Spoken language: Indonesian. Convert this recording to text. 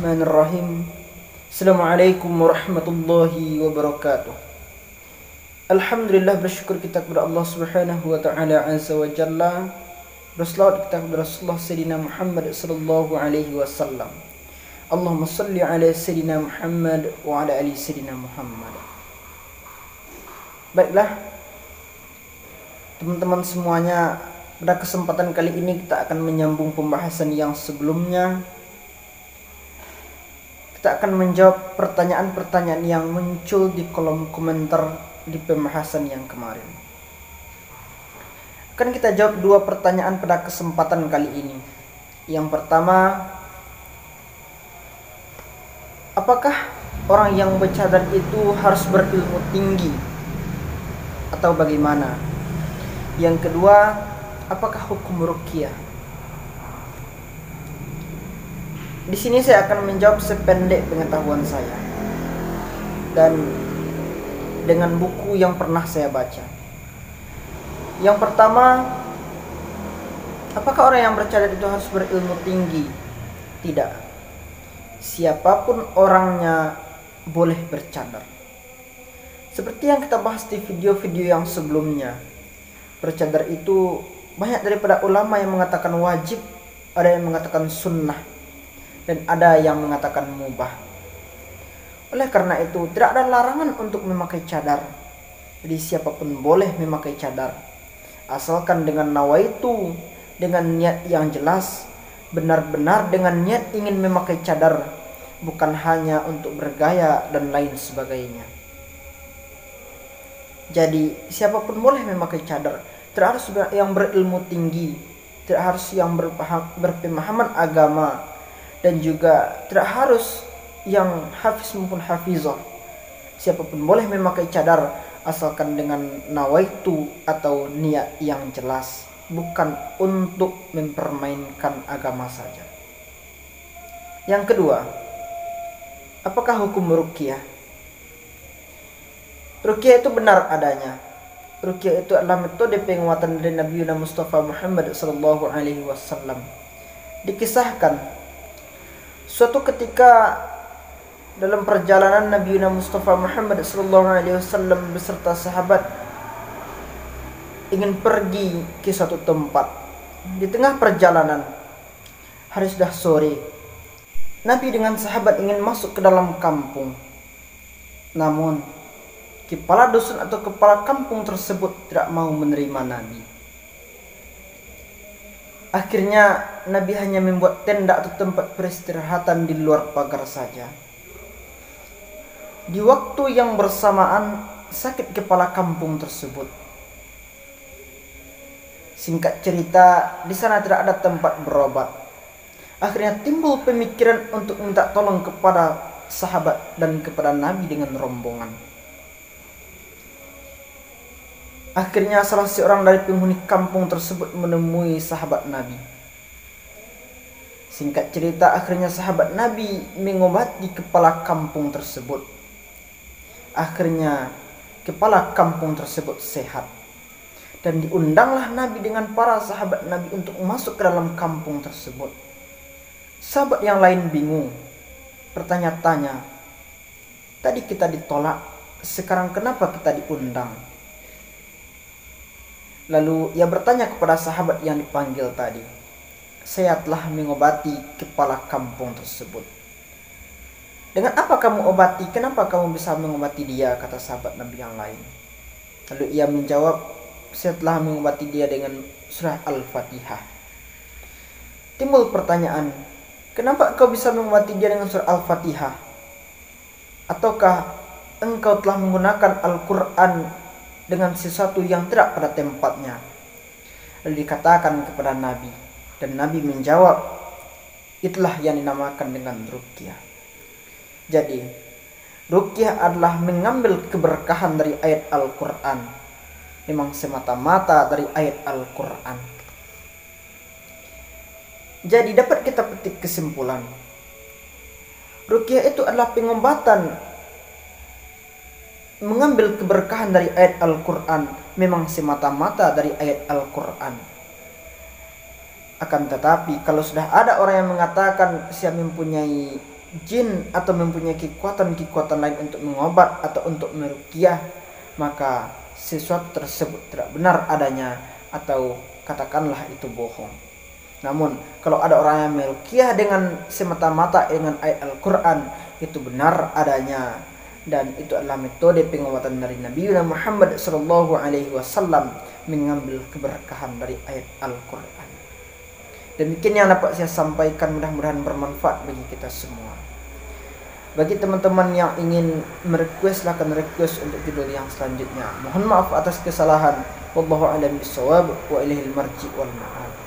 Bismillahirrahmanirrahim. Assalamualaikum warahmatullahi wabarakatuh. Alhamdulillah, bersyukur kita kepada Allah Subhanahu wa taala azza wa jalla. Berselawat kita kepada Rasulullah Sayyidina Muhammad sallallahu alaihi wasallam. Allahumma salli ala Sayyidina Muhammad wa ala ali Sayyidina Muhammad. Baiklah teman-teman semuanya, pada kesempatan kali ini kita akan menyambung pembahasan yang sebelumnya. Kita akan menjawab pertanyaan-pertanyaan yang muncul di kolom komentar di pembahasan yang kemarin. Akan kita jawab dua pertanyaan pada kesempatan kali ini. Yang pertama, apakah orang yang bercadar itu harus berilmu tinggi atau bagaimana? Yang kedua, apakah hukum ruqyah? Di sini saya akan menjawab sependek pengetahuan saya dan dengan buku yang pernah saya baca. Yang pertama, apakah orang yang bercadar itu harus berilmu tinggi? Tidak. Siapapun orangnya boleh bercadar. Seperti yang kita bahas di video-video yang sebelumnya, bercadar itu banyak daripada ulama yang mengatakan wajib, ada yang mengatakan sunnah, dan ada yang mengatakan mubah. Oleh karena itu, tidak ada larangan untuk memakai cadar. Jadi siapapun boleh memakai cadar, asalkan dengan nawaitu, dengan niat yang jelas, benar-benar dengan niat ingin memakai cadar, bukan hanya untuk bergaya dan lain sebagainya. Jadi siapapun boleh memakai cadar, tidak harus yang berilmu tinggi, tidak harus yang berpemahaman agama, dan juga tidak harus yang hafiz maupun hafizah. Siapapun boleh memakai cadar, asalkan dengan nawaitu atau niat yang jelas, bukan untuk mempermainkan agama saja. Yang kedua, apakah hukum ruqyah? Ruqyah itu benar adanya. Ruqyah itu adalah metode penguatan dari Nabi Mustafa Muhammad sallallahu alaihi wasallam. Dikisahkan suatu ketika dalam perjalanan Nabi Mustafa Muhammad sallallahu alaihi wasallam beserta sahabat ingin pergi ke suatu tempat. Di tengah perjalanan, hari sudah sore, Nabi dengan sahabat ingin masuk ke dalam kampung. Namun kepala dusun atau kepala kampung tersebut tidak mau menerima Nabi. Akhirnya Nabi hanya membuat tenda atau tempat peristirahatan di luar pagar saja. Di waktu yang bersamaan, sakit kepala kampung tersebut. Singkat cerita, di sana tidak ada tempat berobat. Akhirnya timbul pemikiran untuk minta tolong kepada sahabat dan kepada Nabi dengan rombongan. Akhirnya salah seorang dari penghuni kampung tersebut menemui sahabat Nabi. Singkat cerita, akhirnya sahabat Nabi mengobati kepala kampung tersebut. Akhirnya kepala kampung tersebut sehat. Dan diundanglah Nabi dengan para sahabat Nabi untuk masuk ke dalam kampung tersebut. Sahabat yang lain bingung, bertanya-tanya, tadi kita ditolak, sekarang kenapa kita diundang? Lalu ia bertanya kepada sahabat yang dipanggil tadi, saya telah mengobati kepala kampung tersebut. Dengan apa kamu obati? Kenapa kamu bisa mengobati dia? Kata sahabat Nabi yang lain. Lalu ia menjawab, saya telah mengobati dia dengan surah Al-Fatihah. Timbul pertanyaan, kenapa kau bisa mengobati dia dengan surah Al-Fatihah? Ataukah engkau telah menggunakan Al-Quran dengan sesuatu yang tidak pada tempatnya? Lalu dikatakan kepada Nabi, dan Nabi menjawab, itulah yang dinamakan dengan ruqyah. Jadi ruqyah adalah mengambil keberkahan dari ayat Al-Quran, memang semata-mata dari ayat Al-Quran. Jadi dapat kita petik kesimpulan, ruqyah itu adalah pengobatan mengambil keberkahan dari ayat Al-Quran, memang semata-mata dari ayat Al-Quran. Akan tetapi kalau sudah ada orang yang mengatakan saya mempunyai jin atau mempunyai kekuatan-kekuatan lain untuk mengobat atau untuk meruqyah, maka sesuatu tersebut tidak benar adanya atau katakanlah itu bohong. Namun kalau ada orang yang meruqyah dengan semata-mata dengan ayat Al-Quran, itu benar adanya, dan itu adalah metode pengobatan dari Nabi Muhammad SAW, mengambil keberkahan dari ayat Al-Quran. Demikian yang dapat saya sampaikan, mudah-mudahan bermanfaat bagi kita semua. Bagi teman-teman yang ingin merequest, silahkan request untuk judul yang selanjutnya. Mohon maaf atas kesalahan. Wallahu a'lam bishawab wa ilaihil marji wal ma'ab.